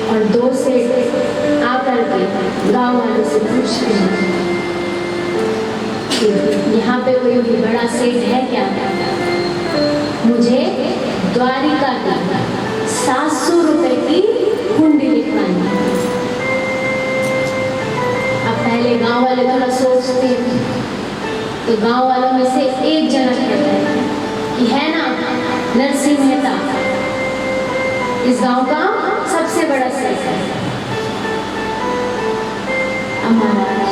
और दो सेठ आकर के गांव वालों से पूछते हैं कि यहाँ पे कोई भी बड़ा सेठ है क्या? मुझे द्वारिका की 700 रुपए की हुंडी लिखवानी है। अब पहले गांव वाले थोड़ा सोचते हैं, तो गांव वालों में से एक जना कहता है कि है ना नरसिंह मेहता, इस गांव का सबसे बड़ा सेठ है। महाराज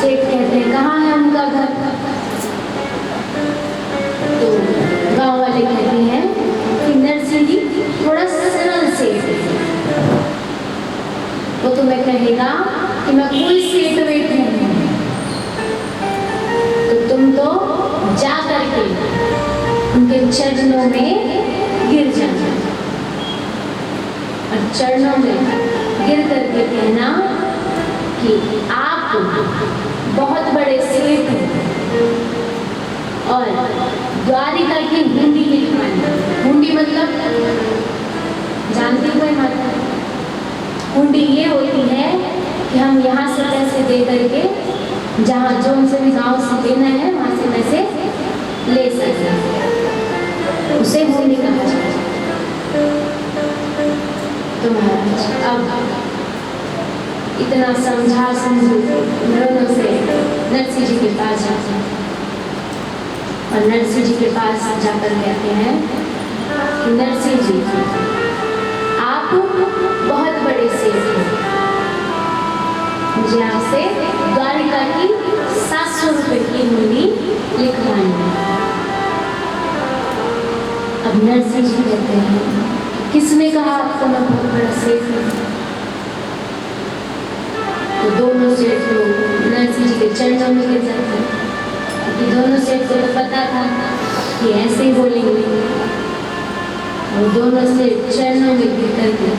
सेठ कहते हैं कहाँ है उनका घर? तो गांव वाले कहते हैं कि नरसिंह जी थोड़ा सरल सेठ है, वो तुम्हें कहेगा कि मैं कोई सेठ वेठ नहीं हूं, तो तुम तो जा करके उनके चरणों में गिर जाना और चरणों में गिर करके कहना कि आप बहुत बड़े सेठ हैं और द्वारिका की हुंडी लिखवानी। हुंडी मतलब जानती हो माता? हुंडी ये होती है कि हम यहाँ से पैसे दे करके जहाँ जो उनसे भी गाँव से देना है वहाँ से पैसे ले सकते हैं, उसे हुंडी कहा जाता है। तो महाराज अब इतना समझा दोनों से नरसिंह जी के पास जाते हैं और नरसिंह जी के पास जाकर कहते हैं कि नरसिंह जी आप बहुत बड़े सेठ हैं, मुझे आपसे द्वारिका की 700 रुपए की हुंडी लिखवानी है। अब नरसिंह जी कहते हैं किसने कहा आपको मैं बहुत बड़ा सेठ हूँ? तो दोनों सेठ लोग नरसिंह जी के चरणों में गिर जाते हैं, क्योंकि दोनों सेठ को तो पता था कि ऐसे ही बोलेंगे। वो दोनों सेठ चरणों में गिर करके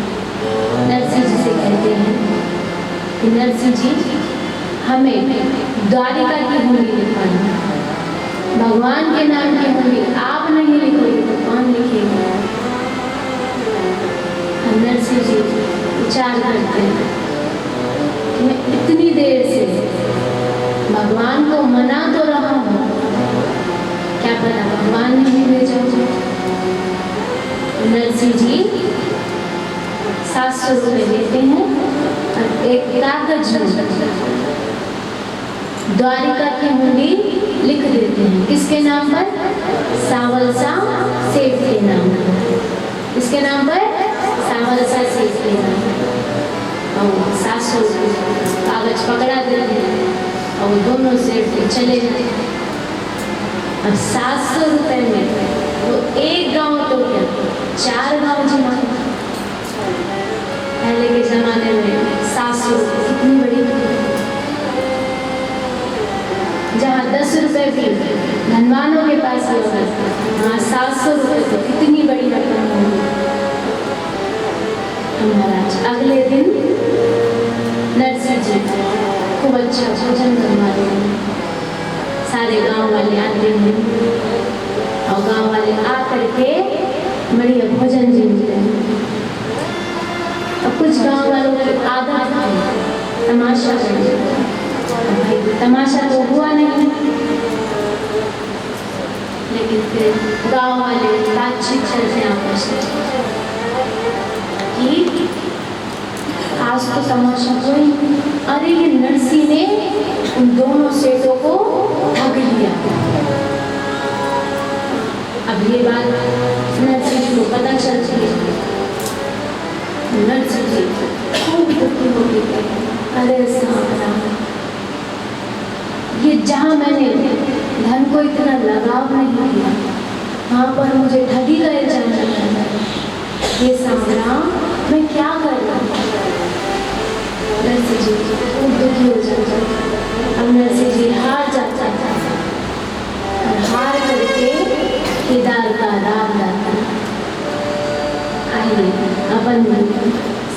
नरसिंह जी से कहते हैं कि नरसिंह जी हमें द्वारिका की हुंडी लिखवानी है, भगवान के नाम की हुंडी आप नहीं लिखोगे तो कौन लिखेगा? नरसिंह जी विचार करते हैं कि मैं इतनी देर से भगवान को मना तो रहा हूँ, क्या पता भगवान नहीं भेजा हो। नरसिंह जी 700 रुपए देते हैं और एक कागज में द्वारिका की हुंडी लिख देते हैं। किसके नाम पर? सावलसा सेठ के नाम पर। इसके नाम पर सावलसा सेठ के नाम पर। और 700 कागज पकड़ा देते हैं और दोनों सेठ चले जाते हैं। अब 700 रुपए में वो एक गांव तो क्या 4 गांव जमा। पहले के जमाने में 700 रुपए कितनी बड़ी, जहाँ 10 रुपए भी धनवानों के पास होता है, वहाँ 700 रुपए तो कितनी बड़ी रकम होगी। महाराज अगले दिन नरसिंह जी खूब अच्छा भोजन करवा रहे हैं, सारे गांव वाले आते हैं और गांव वाले आकर के बढ़िया भोजन जीते हैं। और कुछ गांव वालों की आदत है तमाशा करने का। भाई तमाशा तो हुआ नहीं, लेकिन फिर गांव वाले बातचीत चलते हैं आपस में कि आज तो तमाशा कोई, अरे ये नरसिंह ने उन दोनों सेठों को ठग लिया। अब ये बात नरसिंह को पता चलती है। नरसिंह जी खूब दुखी हो गए, अरे साहब ये जहाँ मैंने धन को इतना लगाव नहीं किया, वहाँ पर मुझे ठगी गए जाना है। ये सामना मैं क्या कर रहा हूँ? नरसिंह जी खूब दुखी हो जाता है। अब नरसिंह जी हार जाता है और हार करके केदार का राम जाता है। आइए अपन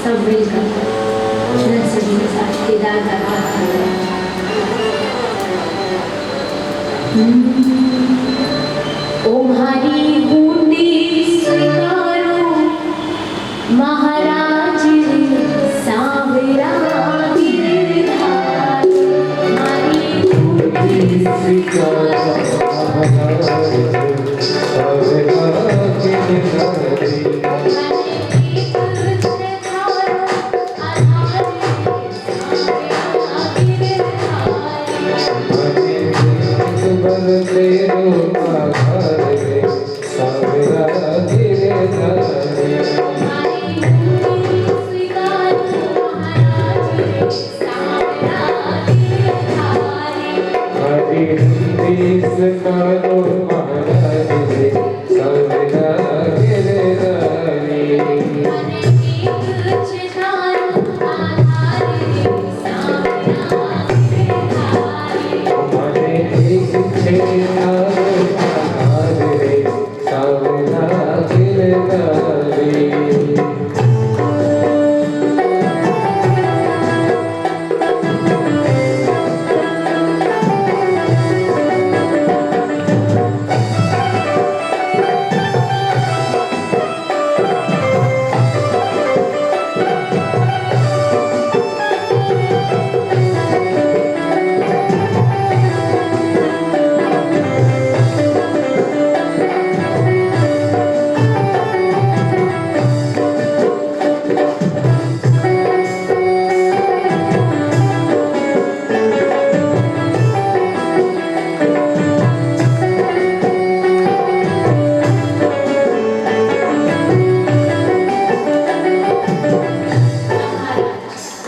सब मिलकर नरसिंह जी के साथ केदार का राम। ओ हरी हुंडी स्वीकारो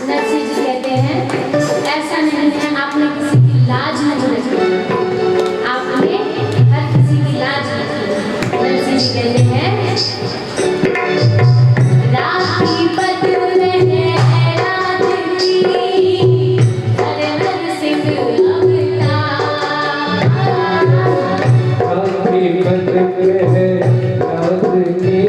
नरसिंह जी कहते हैं ऐसा नहीं है आपने किसी की लाज नहीं रखी, आपने हर किसी की लाज रखी। नरसिंह जी कहते हैं राखी बदल है रात की, अरे नरसिंह अवतार। राखी बदल है रात की,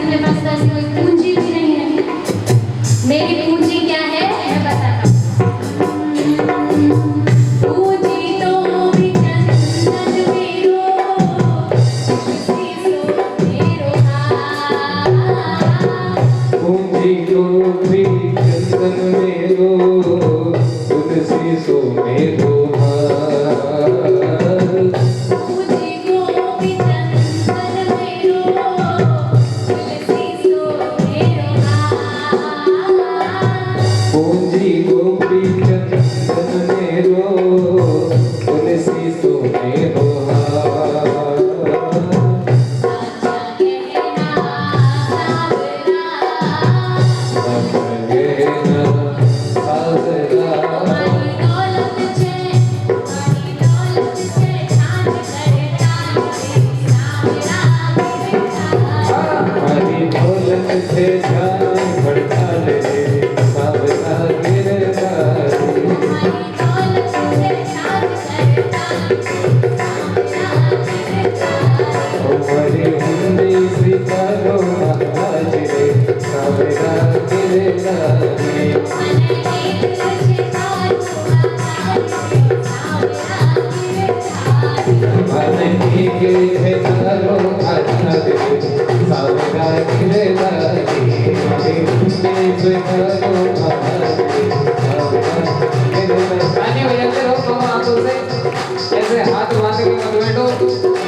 मेरे पास तो ऐसी कोई पूंजी भी नहीं है। मेरी पूंजी क्या है मैं बताता हूँ। पूंजी तो भी चंदन मेरो, तुलसी सो मेरो हाथ। पूंजी को भी चंदन मेरो, तुलसी सो मेरो हाथ। पूंजी को भी चंदन मेरो, तुलसी सो मेरो हाथ। पूंजी को भी चंदन मेरो, तुलसी सो मेरो हाथ। साचा गहना सावरा, सावरा, मारी दौलत छे छान करे तारी, हमारी दौलत से जान बढ़ता ले, सावरा गिरधारी। हमारी दौलत छे छान करे तारी, हमारी हुंडी स्वीकारो महाराज रे, सावरा गिरधारी। मने एक छे तारी, मन की के तारो आजाद रे, सावरा गिरधारी। हमारी हुंडी स्वीकारो महाराज रे, सावरा गिरधारी। गाने बजाते रहो दोनों हाथों से, ऐसे हाथ बांध के मत बैठो।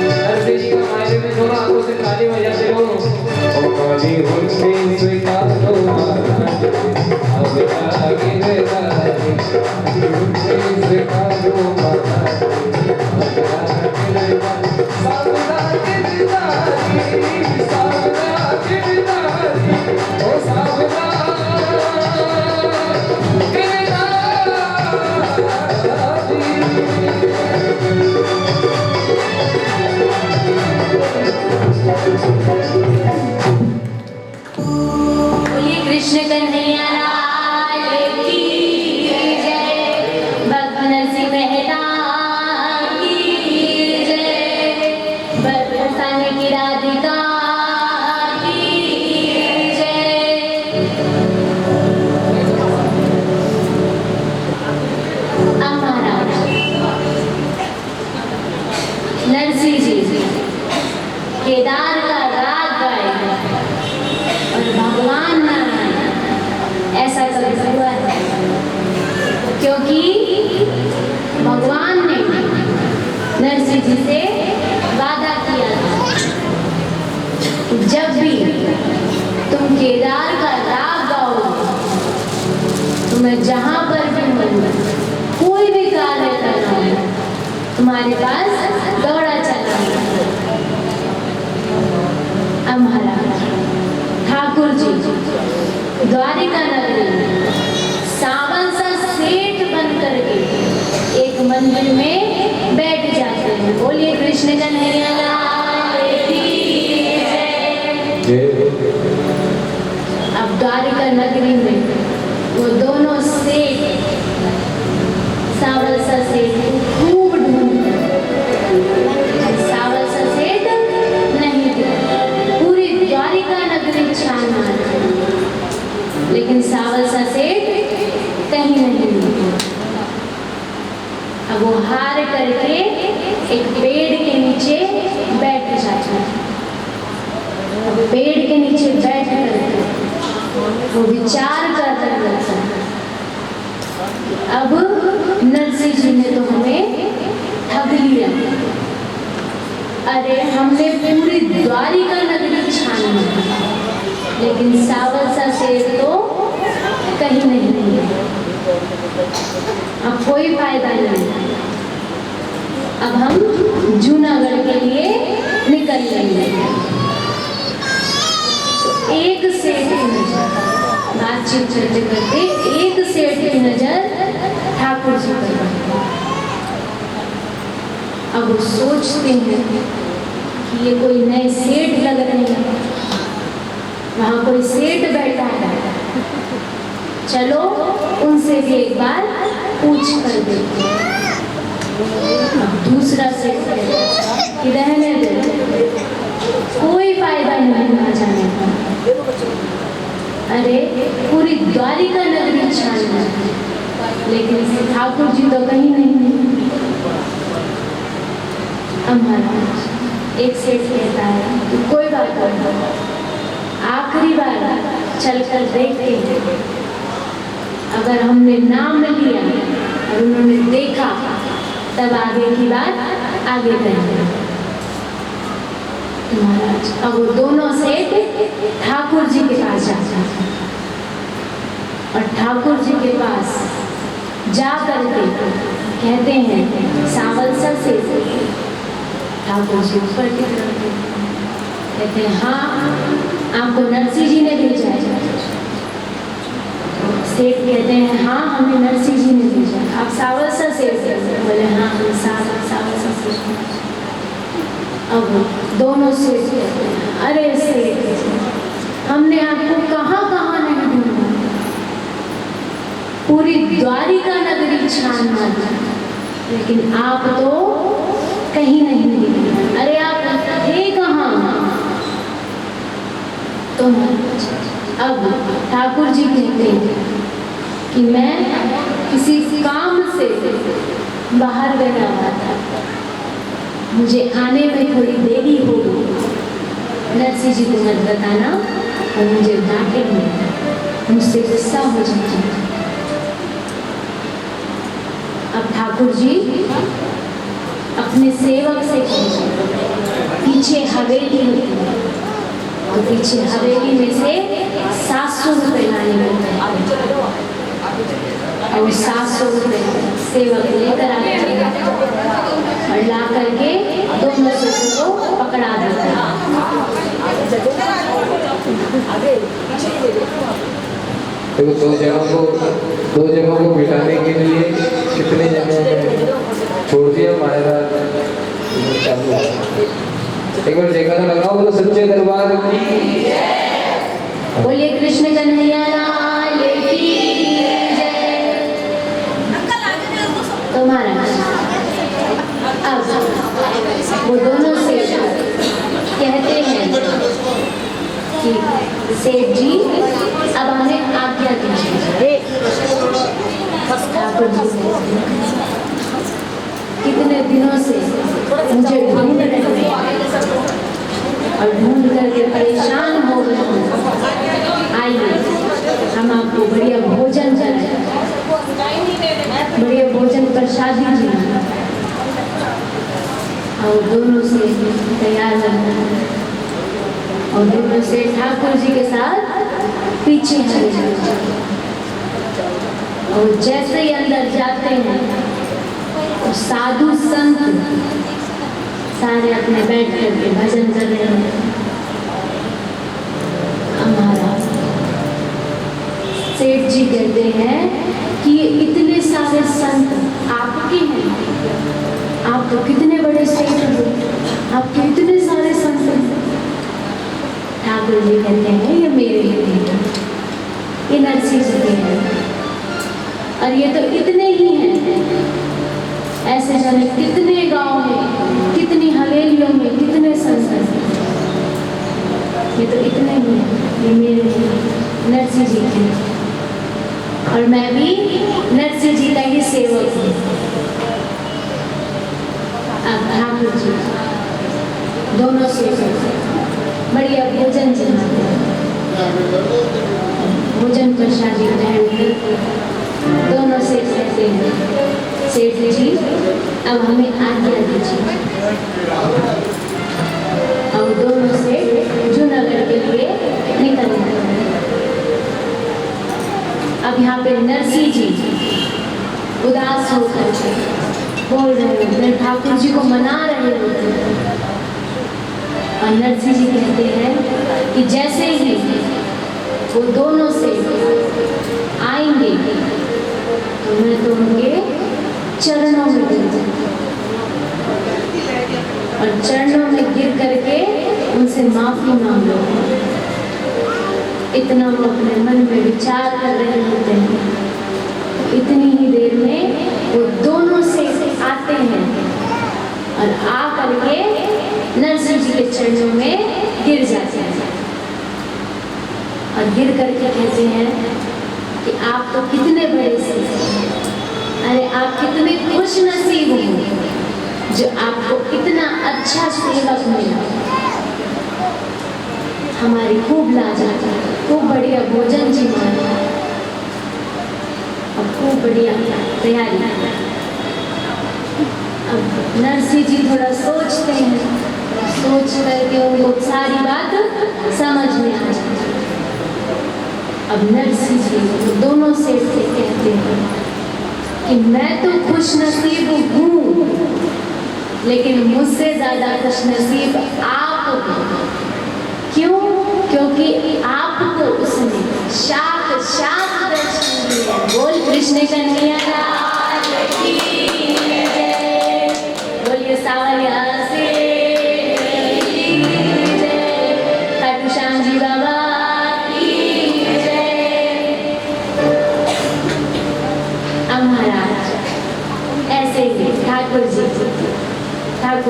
नरसिंह जी का मायने में दोनों हाथों से ताली बजाते रहो। हमारी हुंडी स्वीकारो महाराज रे, सावरा गिरधारी। हमारी हुंडी स्वीकारो महाराज रे, सावरा गिरधारी। सावरा गिरधारी, सावरा गिरधारी, ओ सावरा बोलिए कृष्ण कन्हैया लाल की जय, भक्त नरसिंह मेहता की जय, बरसाने की राधिका की जय। अब महाराज नरसिंह जी केदार का राग गाए और भगवान नारायण ऐसा कभी हुआ है, क्योंकि भगवान ने नरसिंह जी से वादा किया था, जब भी तुम केदार का राग गाओगे तो मैं जहां पर भी हूँ, कोई भी कार्य करना हो तुम्हारे पास दौड़ा चला। अब महाराज ठाकुर जी द्वारिका नगरी में सावन सा सेठ बन करके एक मंदिर में बैठ जाते हैं। बोलिए कृष्ण कन्हैया लाल की जय। अब द्वारिका नगरी में वो दोनों सेठ सावन सा सेठ को खूब ढूंढते, सावन सा सेठ नहीं दिखा। पूरी द्वारिका नगरी छान मारती, लेकिन सावल सा सेठ कहीं नहीं मिला। अब वो हार करके एक पेड़ के नीचे बैठ जाता है। अब पेड़ के नीचे बैठ करके वो विचार करता रहता है, अब नरसिंह जी ने तो हमें ठग लिया। अरे हमने पूरी द्वारिका नगरी छान मारी, लेकिन सावल सा शेर तो कहीं नहीं मिला। अब कोई फायदा नहीं। अब हम जूनागढ़ के लिए निकल लेंगे। एक सेठ की नजर, बातचीत करते करते एक सेठ की नजर ठाकुर जी पर पड़ी। अब वो सोचते हैं कि ये कोई नए सेठ लग रहे हैं, वहाँ कोई सेठ बैठा है, चलो उनसे भी एक बार पूछ कर देखते हैं। अब दूसरा सेठ कि रहने दे, कोई फायदा नहीं ना जाने का। अरे पूरी द्वारिका नगरी छान गई, लेकिन ठाकुर जी तो कहीं नहीं मिले। अब महाराज एक सेठ कहता है कि कोई बात नहीं, आखिरी बार चल कर देखते हैं, अगर हमने नाम लिया और उन्होंने देखा तब आगे की बात आगे करेंगे। महाराज अब वो दोनों सेठ ठाकुर जी के पास जाते हैं और ठाकुर जी के पास जा करके कहते हैं सावलसर से। ठाकुर जी ऊपर की तरफ कहते हैं हाँ आपको नरसिंह जी ने भेजा है। सेठ कहते हैं हाँ हमें नरसिंह जी ने भेजा। आप सावलसर से बोले हाँ हम सावलसर से। अब दोनों सेठ कहते हैं अरे सेठ हमने आपको कहाँ कहाँ नहीं ढूंढा, पूरी द्वारिका नगरी छान मारी, लेकिन आप तो कहीं नहीं दिखे। अरे आप थे कहाँ? तो अब ठाकुर जी कहते हैं कि मैं किसी काम से बाहर गया हुआ था, मुझे आने में थोड़ी देरी हो गई। नरसिंह जी को मत बताना और मुझे डांटेंगे, मुझसे गुस्सा हो जाएगा। अब ठाकुर जी अपने सेवक से पीछे हवेली होती है, तो पीछे हवेली में से 700 रुपये लाने में और 700 रुपये सेवक लेकर आते हैं और ला करके दोनों सेवकों को पकड़ा देते हैं। तो दो जगहों को मिटाने के लिए कितने जगह छोड़ दिया महाराज चालू। एक बार देखा तो लगाओ बोलो सच्चे दरबार की। बोलिए कृष्ण कन्हैया लाल की जय। तो महाराज अब वो दोनों सेठ कहते हैं कि सेठ जी अब हमें आज्ञा दीजिए। ठाकुर जी कितने दिनों से मुझे ढूंढ रहे हैं और ढूंढ करके परेशान हो गए। आइए हम आपको बढ़िया भोजन कराएं, बढ़िया भोजन प्रसादी जी। और दोनों से तैयार रहना और दोनों से ठाकुर जी के साथ पीछे चले जाते। और जैसे ही अंदर जाते हैं तो साधु संत सारे अपने बैठ करके भजन कर रहे हैं। हमारा सेठ जी कहते हैं कि ये इतने सारे संत आपके हैं, आप तो कितने बड़े सेठ हो, आपके इतने सारे संत हैं। ठाकुर जी कहते हैं ये मेरे हैं, ये नरसिंह जी के हैं और ये तो इतने ही हैं। ऐसे जाने कितने गांव में, कितनी हवेलियों में कितने संत हैं, ये तो इतने ही हैं, ये मेरे नरसिंह जी के। और मैं भी नरसिंह जी का ही सेवक हूँ। अब ठाकुर जी दोनों सेवक बढ़िया भोजन चलाते हैं, भोजन प्रसादी ग्रहण दोनों से कहते हैं सेठ जी अब हमें आज्ञा दीजिए। और दोनों से जूनागढ़ के लिए निकल गए। अब यहाँ पे नरसिंह जी उदास होकर बोल रहे होते, ठाकुर जी को मना रहे होते और नरसिंह जी कहते हैं कि जैसे ही वो दोनों से आएंगे तो मैं तो उनके चरणों में गिर जाऊंगी और चरणों में गिर करके उनसे माफी मांग लो। इतना वो अपने मन में विचार कर रहे होते हैं। इतनी ही देर में वो दोनों से आते हैं और आ करके नरसिंह जी के चरणों में गिर जाते हैं। और गिर करके कहते हैं कि आप तो कितने बड़े से, अरे आप कितने खुश नसीब हो जो आपको इतना अच्छा सेवक मिला। हमारी खूब लाज, खूब बढ़िया भोजन जी माना और खूब बढ़िया तैयारी। अब नरसिंह जी थोड़ा सोचते हैं, सोच करके उनको सारी बात समझ में आ जाती। अब नरसिंह जी दोनों सेठ से कहते हैं कि मैं तो खुश नसीब हूँ, लेकिन मुझसे ज्यादा खुश नसीब आप हो। क्यों? क्योंकि आपको उसने साक्षात दर्शन दिया। बोल कृष्ण कन्हैया लाल की जय, बोलिए सावरिया सेठ की जय, खाटू श्याम जी बाबा की जय। अब महाराज ऐसे ही ठाकुर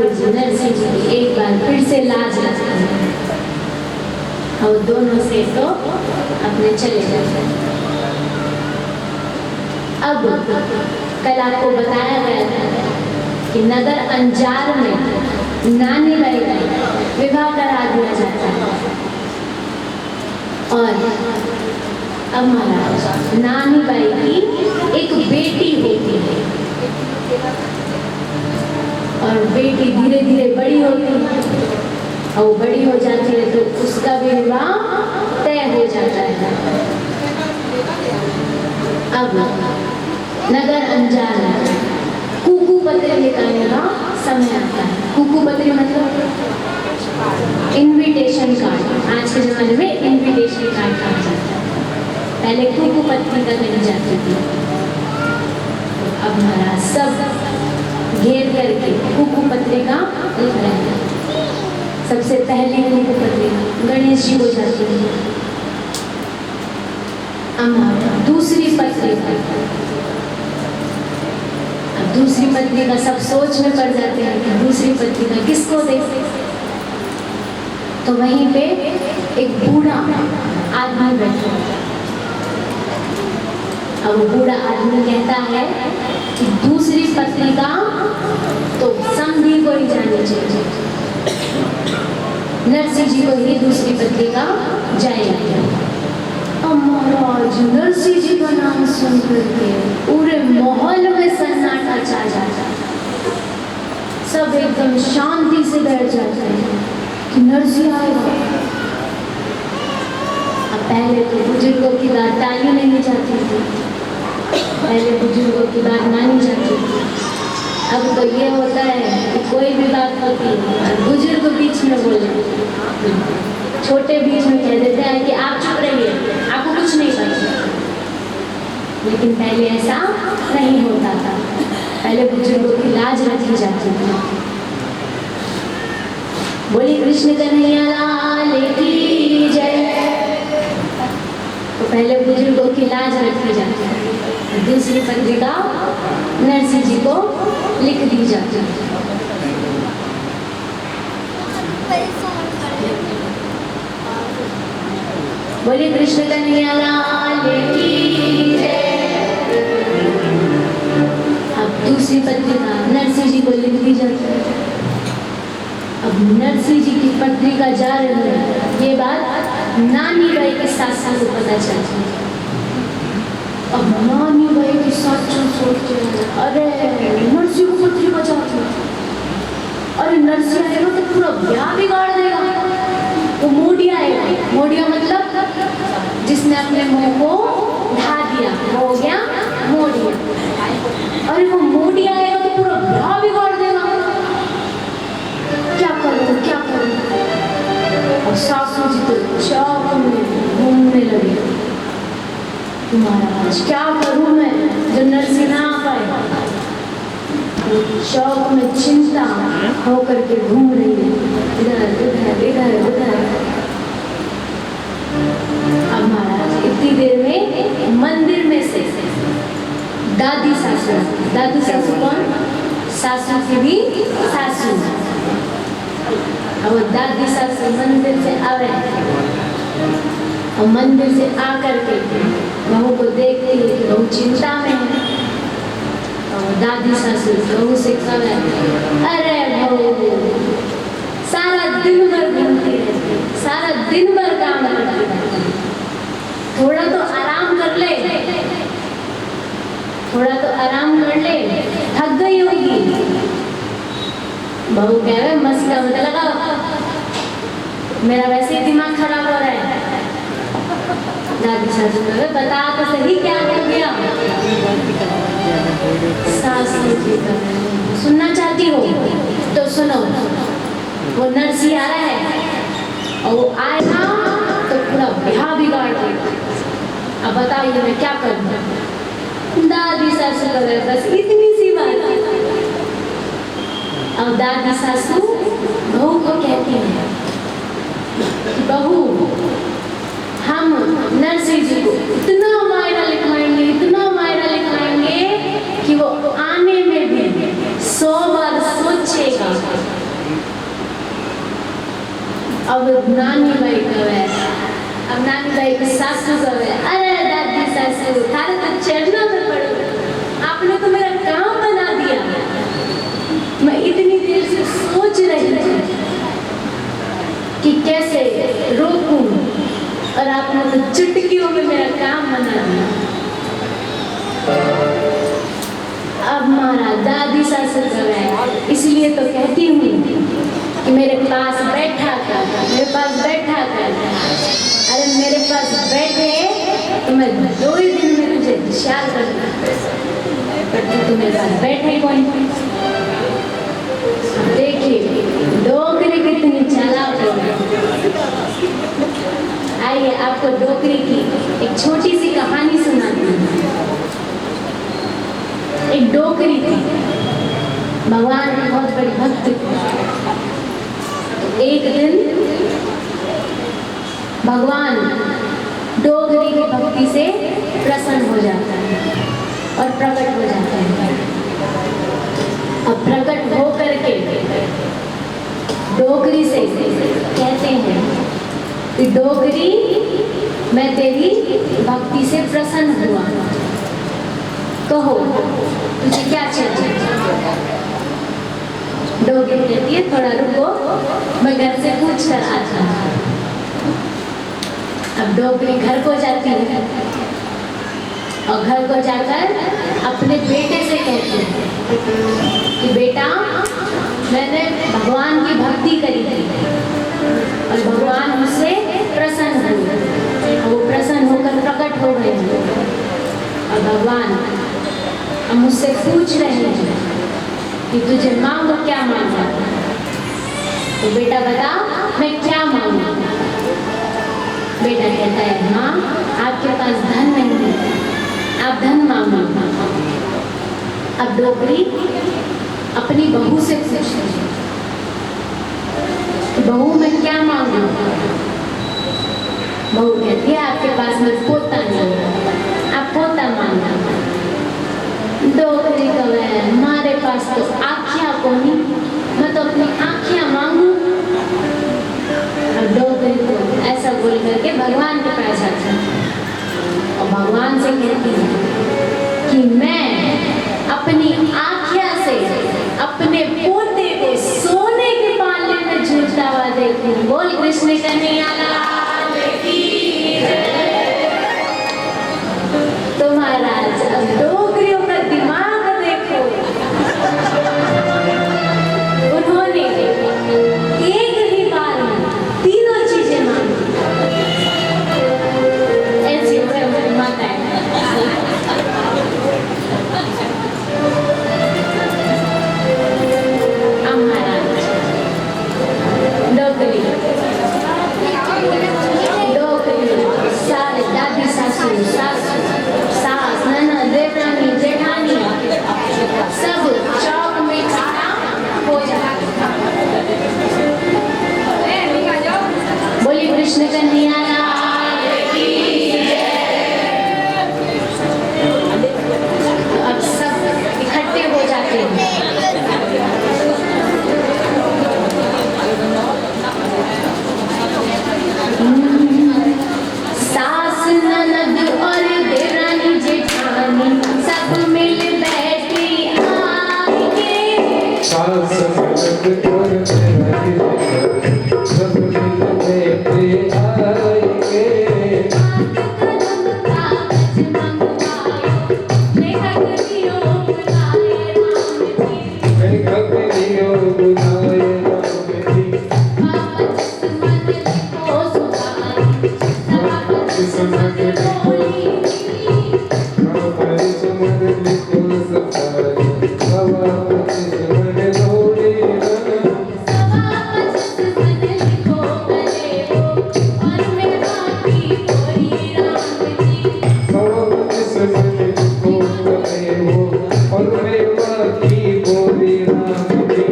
जी नरसिंह जी की एक बार फिर से लाज लगती है और दोनों से तो अपने चले जाते हैं। अब कल आपको बताया गया था कि नगर अंजार में नानी बाई का विवाह करा दिया जाता है और अब महाराज नानी बाई की एक बेटी होती है और बेटी धीरे धीरे बड़ी होती है और वो बड़ी हो जाती है तो उसका भी विवाह तय हो जाता है। अब नगर अंजार में कुकू पत्री लिखाने का समय आता है। कुकू पत्री मतलब इनविटेशन कार्ड। आज के जमाने में इनविटेशन कार्ड कहा जाता है, पहले कुकू पत्री का कही जाती थी। अब महाराज सब घेर करके कुकू पत्री का लिख रहे हैं। सबसे पहले कुकू पत्री गणेश जी को जाती है। दूसरी पत्रिका, अब दूसरी पत्रिका सब सोच में पड़ जाते हैं कि दूसरी पत्रिका किसको दे। तो वहीं पे एक बूढ़ा आदमी बैठा, अब वो बूढ़ा आदमी कहता है कि दूसरी पत्रिका तो समधी को ही जानी चाहिए, नरसिंह जी को ही दूसरी पत्रिका जाएगी। अब महाराज नरसिंह जी का नाम सुन करके पूरे माहौल में सन्नाटा छा जाता है। सब एकदम शांति से बैठ जाते हैं कि नरसिंह आएगा। अब पहले तो बुजुर्गों की बात टाली नहीं जाती थी, पहले बुजुर्गों की बात मानी जाती थी। अब तो ये होता है कि कोई भी बात होती है और बुजुर्ग बीच में बोले, छोटे बीच में कह देते हैं कि आप चुप रहिए, आपको कुछ नहीं पता। लेकिन पहले ऐसा नहीं होता था, पहले बुजुर्गों की लाज रखी जाती थी। बोली कृष्ण कन्हैया लाल की जय। तो पहले बुजुर्गों की लाज रखी जाती है, दूसरी पत्रिका नरसिंह जी को लिख दी जाती है। बोलिए कृष्ण कन्हैया लाल की जय। अब दूसरी पत्रिका नरसिंह जी को लिख दी जाती है। अब नरसिंह जी की पत्रिका जा रही है, ये बात नानी बाई के सास को पता चलती है। अब नानी बाई की सास सोचते हैं, अरे नरसिंह को पत्रिका जाती है, अरे नरसिंह आएगा तो पूरा ब्याह बिगाड़ देगा। वो मोडिया आएगा, मोडिया मतलब जिसने अपने मुंह को ढा दिया, वो हो गया मोडिया। अरे वो मोडिया आएगा तो पूरा ब्याह बिगाड़ देगा, क्या करूं क्या करूं। और सासू जी तो चौक में घूमने लगे, महाराज क्या करूं मैं जो नरसिंह ना आ पाए। शौक में चिंता होकर के घूम रही है, इधर उधर इधर उधर। अब महाराज इतनी देर में मंदिर में से दादी सासू कौन? सासू की भी सासू। अब दादी सासू मंदिर से आ रहे हैं। और मंदिर से आकर के बहू को देखती है कि बहू चिंता में है। और दादी ससुर बहू से कहे, अरे बहू सारा दिन भर घूमती रहती, सारा दिन भर काम करती रहती, थोड़ा तो आराम कर ले, थोड़ा तो आराम कर ले, थक गई होगी। बहू कह रहे मस्का मत लगाओ, मेरा वैसे ही दिमाग खराब हो रहा है। दादी सासू कह रहे बता तो सही क्या हो गया। सासू जी कह रहे सुनना चाहती हो तो सुनो, वो नरसी आ रहा है और वो आए ना तो पूरा ब्याह बिगाड़ देगा। अब बताइए मैं क्या करूं। दादी सासू कह रहे बस इतनी सी बात। अब दादी सासू बहू को कहती है, बहू हम नरसिंह जी को इतना मायरा लिखवाएंगे, इतना मायरा लिखवाएंगे कि वो आने में भी 100 बार सोचेगा। अब नानी भाई कहे, अब नानी भाई की सासू कहे, अरे दादी सासू थारे तो चढ़ना में पड़ो, आपने तो मेरा काम बना दिया। मैं इतनी देर से सोच रही थी कि कैसे रोकूं और आपने तो चुटकियों में मेरा काम बना दिया। अब मारा दादी सासू कहे, इसलिए तो कहती हूँ कि मेरे पास बैठा कर, मेरे पास बैठा कर। अरे मेरे पास बैठे तो मैं 2 ही दिन में तुझे होशियार कर दूँ, तो मेरे पास बैठे कौन। देखिए डोकरी कितनी चालाक है। आइए आपको डोकरी की एक छोटी सी कहानी सुनाती हूँ। एक डोकरी थी, भगवान की बहुत बड़ी भक्त थी। एक दिन भगवान डोकरी की भक्ति से प्रसन्न हो जाता है और प्रकट हो जाता है। अब प्रकट हो करके डोकरी से कहते हैं कि डोकरी मैं तेरी भक्ति से प्रसन्न हुआ, कहो तुझे क्या चाहिए। डोकरी कहती है थोड़ा रुको, मैं घर से पूछ कर आता हूँ। अब डोकरी घर को जाती है और घर को जाकर अपने बेटे से कहती है कि बेटा मैंने भगवान की भक्ति करी थी और भगवान मुझसे प्रसन्न हुए और वो प्रसन्न होकर प्रकट हो गए और भगवान अब मुझसे पूछ रहे हैं कि तुझे मांगो क्या मांगा। तो बेटा बता मैं क्या मांगू। बेटा कहता है माँ आपके पास धन नहीं है, आप धन मांगो। अब डोकरी अपनी बहू से पूछती है, बहू मैं क्या मांगू। बहू कहती है आपके पास में पोता नहीं है, आप पोता मांगो। डोकरी कहे हमारे पास तो आँखियाँ कोनी, मैं तो अपनी आँखियाँ मांगू। और डोकरी को ऐसा बोल करके भगवान के पास जाती है और भगवान से कहती है कि मैं अपनी आँखियाँ से अपने पोते को सोने के पाले में झूलता हुआ देखूं। बोल कृष्ण कन्हैया लाल की जय। तो महाराज अब डोकरियों का दिमाग देखो, उन्होंने एक ही बार में तीनों चीजें मांगी। ऐसी माता है। डोकरी सारे दादी सासू सास ननद समझ बोली हमारी समझ लिखो सफारी हवा पच्चीस मन लोड़ी सवा पच्चीस मन लिखो कले वो और मैं बाकी कोई राम जी हवा पच्चीस मन लिखो कले वो और मैं बाकी बोली राम जी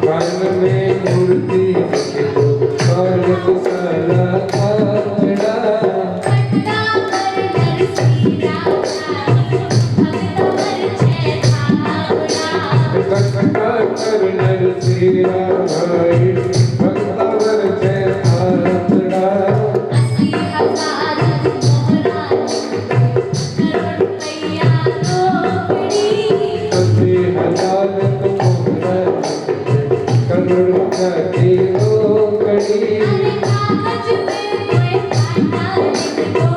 कान में मूर्ति लिखो कान को साला आखड़ा पट्टा कर नरसिंहा भगत वर छे थावड़ा कटका कर नरसिंहा भाई भक्तवर जय आखड़ा 80,000 मोहरा करोड़ रुपया रोकड़ी 80,000 तुम्हारा करोड़ का किलो कड़ी अरे कागज पे कोई खाता लिख दो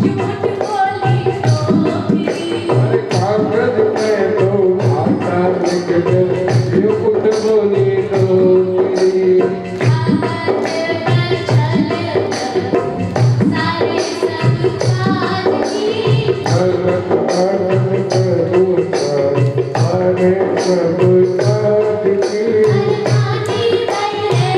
झूठ बोली टोकरी अरे कागज पे तो भाषा लिख दो झूठ बोली डोरी कागज पर चले सारे सब काज की भगत भगत प्रभु हरे प्रभु साथ की अरे काटी गए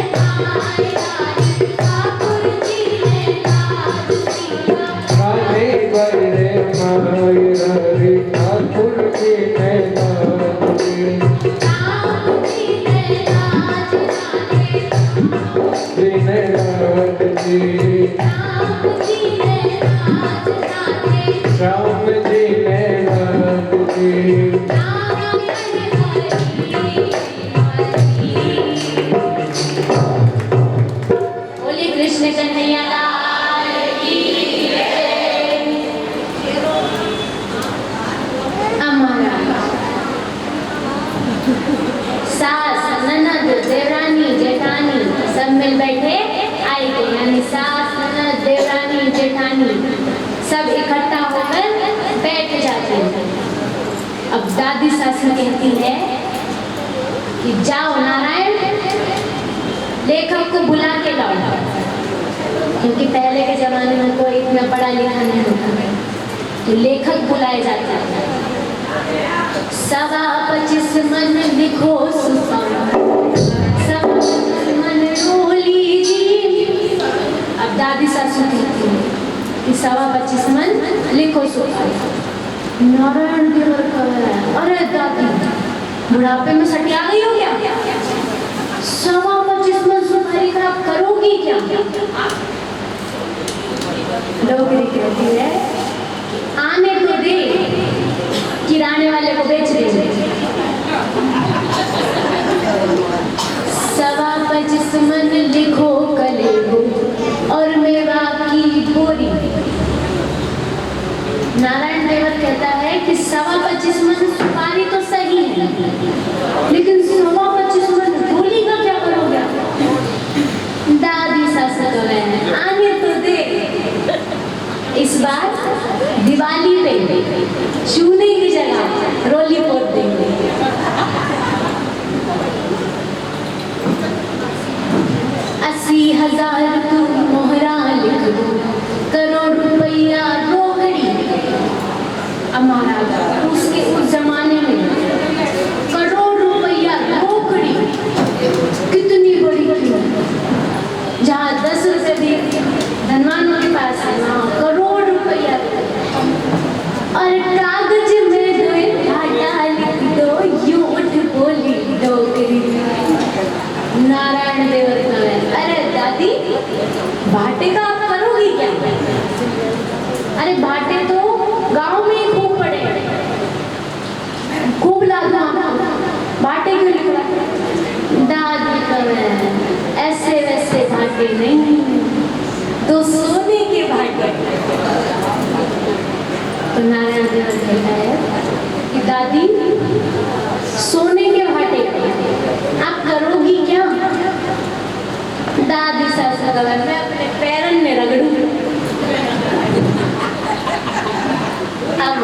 आए रानी ठाकुर जी ने काज किया राधे बड़े माय हरे ठाकुर की नाथ की राम जी ने राज राधे दीननाथ जी राम जी ने राज राधे श्याम जी ने नाथ जी बोलिए कृष्ण कन्हैया लाल की जय। हमारा सास ननद देवरानी जेठानी सब मिल बैठे आई गई यानी सास ननद देवरानी जेठानी सब इकट्ठा होकर बैठ जाते हैं। अब दादी सासू कहती है कि जाओ नारायण लेखक को बुला के लाओ क्योंकि पहले के जमाने में कोई इतना पढ़ा लिखा नहीं होता तो लेखक बुलाए जाते हैं। 25 मन लिखो सुपारी 25 मन रोली जी। अब दादी सासू कहती है कि 25 मन लिखो सुपारी नारायण देवर का है। अरे दादी बुढ़ापे में सटिया गई हो क्या 25 मन सुपारी का आप करोगी क्या डोगरी कहती है आने तो दे किराने वाले को बेच दे 25 मन लिखो कलेबो और मेवा की बोरी। नारायण देवर कहता है कि 25 मन सुपारी तो सही है लेकिन 25 मन बोली का क्या करोगे दादी सासू तो है आने तो दे। इस बार दिवाली पे चूने की जगह रोली पोत देंगे। 80,000 तू मोहरा लिख दो करोड़ रुपया रोकड़ी। हमारा उसके उस जमाने में करोड़ रुपया रोकड़ी कितनी बड़ी थी। जहाँ 10 रुपए भी धनवानों के पास है वहाँ करोड़ रुपया और कागज में दो घाटा लिख दो यूठ बोली डोगरी। नारायण देवर का है अरे दादी भाटे का आप करोगी क्या अरे भाटे तो गांव में खूब पड़े खूब लागू भाटे क्यों लिखा दादी का है ऐसे वैसे भाटे नहीं तो सोने के भाटे। तो नारायण देवर कहता है कि दादी सोने के भाटे आप करोगी क्या दादी सासू का मैं अपने पैरन में रगड़ू। अब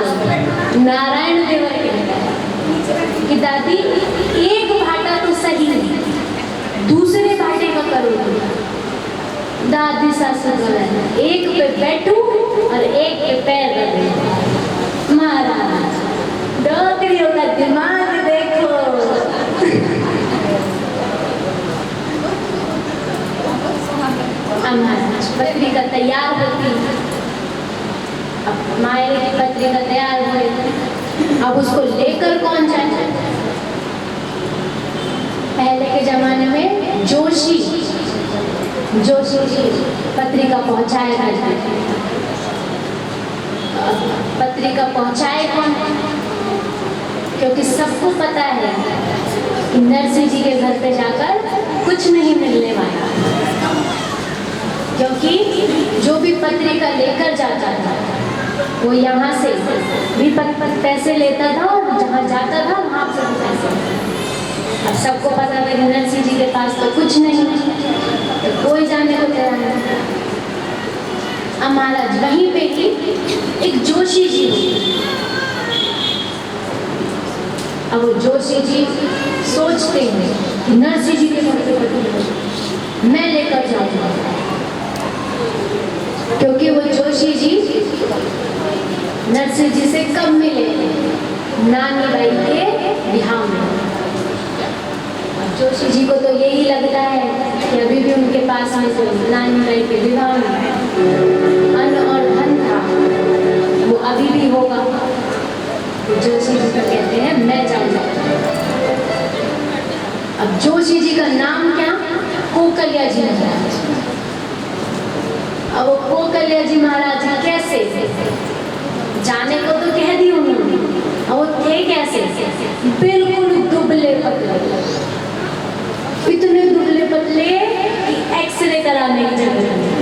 नारायण देवर कहता है कि दादी एक भाटा तो दादी सासू बोला एक पे बैठू और एक पे पैर रखू। महाराज डोकरियों का दिमाग देखो। अब महाराज पत्रिका तैयार होती, अब मायरे की पत्रिका तैयार हुई, अब उसको लेकर कौन जाए? पहले के जमाने में जोशी जी पत्रिका पहुंचाएगा। पत्रिका पहुंचाए कौन? क्योंकि सबको पता है कि नरसिंह जी के घर पे जाकर कुछ नहीं मिलने वाला, क्योंकि जो भी पत्रिका लेकर जाता था वो यहाँ से भी पैसे लेता था और जहाँ जाता था वहाँ से भी पैसे। अब सबको पता था कि नरसिंह जी के पास तो कुछ नहीं, तो कोई जाने को तैयार नहीं। अब महाराज वहीं पे ही एक जोशी जी, अब वो जोशी जी सोचते हैं कि नरसिंह जी के घर पे पत्रिका मैं लेकर जाऊंगा, क्योंकि वो जोशी जी नरसिंह जी से कब मिले? नानी बाई के बिहार में। जोशी जी को तो यही लगता है कि अभी भी उनके पास में तो नानी बाई के विवाह में अन्न और धन था, वो अभी भी होगा। तो जोशी जी को कहते हैं मैं जाऊंगा। अब जोशी जी का नाम क्या? कोकलिया जी महाराज। अब वो कोकलिया जी महाराज कैसे? जाने को तो कह दी उन्होंने, अब वो थे कैसे? बिल्कुल दुबले पतले, इतने दुबले पतले कि एक्सरे कराने की जरूरत नहीं,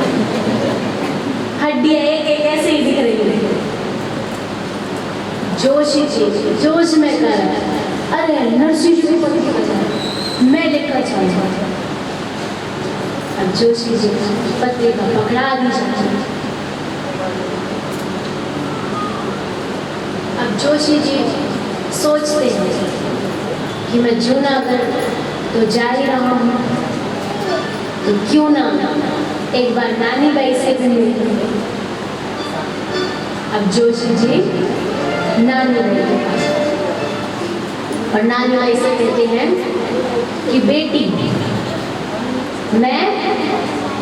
हड्डियां एक एक ऐसे ही दिख रही है। जोशी जी जोश में कर, अरे नरसिंह जी को मैं लेकर जाऊंगा। अब जोशी जी पत्रिका पकड़ा दी जाती। अब जोशी जी सोचते हैं कि मैं जूनागढ़ तो जा ही रहा हूँ, तो क्यों ना एक बार नानी बाई से भी मिलूं। अब जोशी जी नानी बाई के पास, और नानी बाई से कहते हैं कि बेटी मैं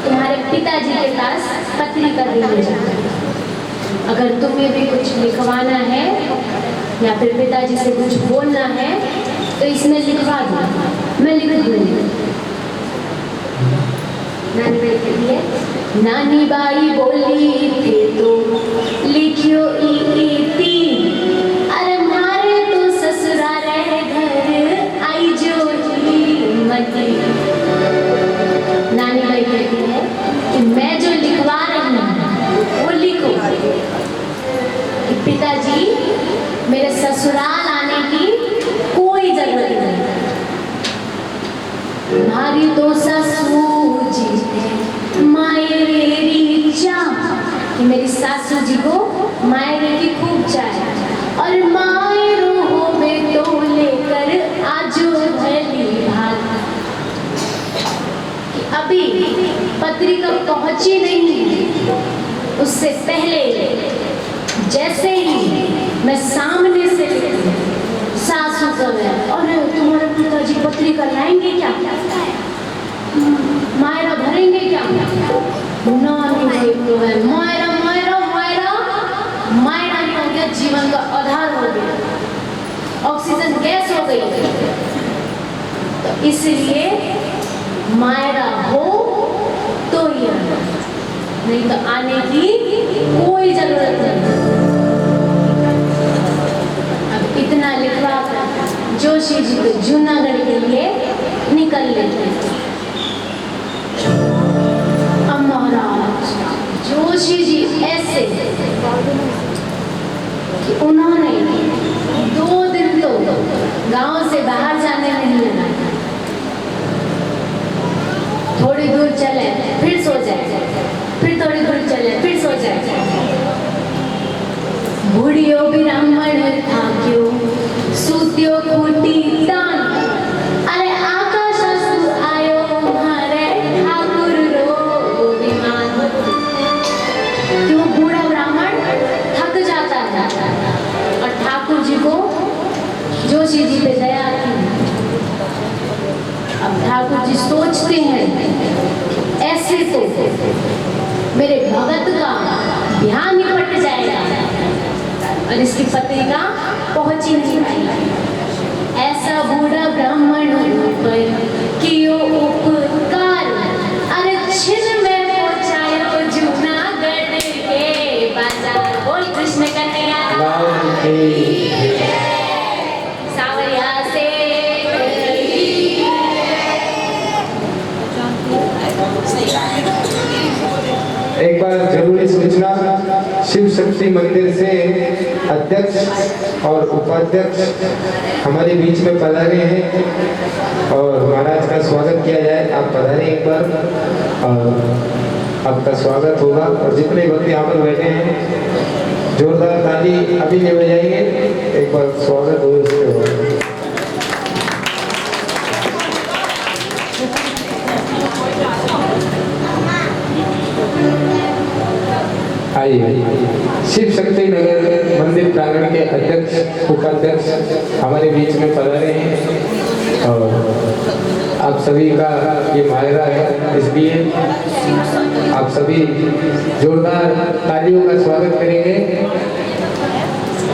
तुम्हारे पिताजी के पास पत्रिका देने जाती हूँ, अगर तुम्हें भी कुछ लिखवाना है या फिर पिताजी से कुछ बोलना है तो इसमें लिखवा दो, मैं लिख दूंगी। नानी बाई कहती है, नानी बाई बोली थे तो लिखियो इति, अरे मारे तो ससुरा रहे घर आई जो मती। नानी बाई कहती है कि मैं जो लिखवा रही हूँ वो लिखो कि पिताजी मेरे ससुराल आने की कोई जरूरत नहीं, मारी तो ससुर जी मायरेरी चाह, कि मेरी सासू जी को मायरे की खूब चाहे, और मायरो हो बेटो लेकर आजो भली भात। कि अभी पत्रिका पहुंची नहीं, उससे पहले जैसे ही मैं सामने से सासू का है, अरे तुम्हारे पिताजी पत्रिका लाएंगे क्या? मायरा भरेंगे क्या? नानी बाई तो है मायरा मायरा मायरा मायरा नहीं हो गया, जीवन का आधार हो गया, ऑक्सीजन गैस हो गई। तो इसलिए मायरा हो तो ही आना, नहीं तो आने की कोई जरूरत नहीं। अब इतना लिखवा जोशी जी को जूनागढ़ के लिए निकल लेते हैं। अब महाराज जोशी जी ऐसे कि उन्होंने 2 दिन तो गांव से बाहर जाने नहीं लगा, थोड़ी दूर चले फिर सो जाए, फिर थोड़ी दूर चले फिर सो जाए। बूढ़ियो ब्राह्मण था क्यों सूत्यो खूटी तान, अरे अब ठाकुर जी सोचते हैं ऐसे तो मेरे भगत का ध्यान निपट जाएगा और इसकी पत्रिका पहुंच ही नहीं पाई। ऐसा बूढ़ा ब्राह्मण पर कियो उपकार, अरे छिन में पहुंचायो जूनागढ़ के बाजार। बोल कृष्ण कन्हैया सावरिया से एक बार जरूरी सूचना, शिव शक्ति मंदिर से अध्यक्ष और उपाध्यक्ष हमारे बीच में पधारे हैं और महाराज का स्वागत किया जाए। आप पधारे एक बार और आपका स्वागत होगा। और जितने भक्त यहाँ पर बैठे हैं जोरदार ताली अभी नहीं बजाएंगे, एक बार स्वागत हो उसके होगा। आइए, शिव शक्ति नगर मंदिर प्रांगण के अध्यक्ष उपाध्यक्ष हमारे बीच में पधारे हैं और आप सभी का ये मायरा है, इसलिए आप सभी जोरदार तालियों का स्वागत करेंगे।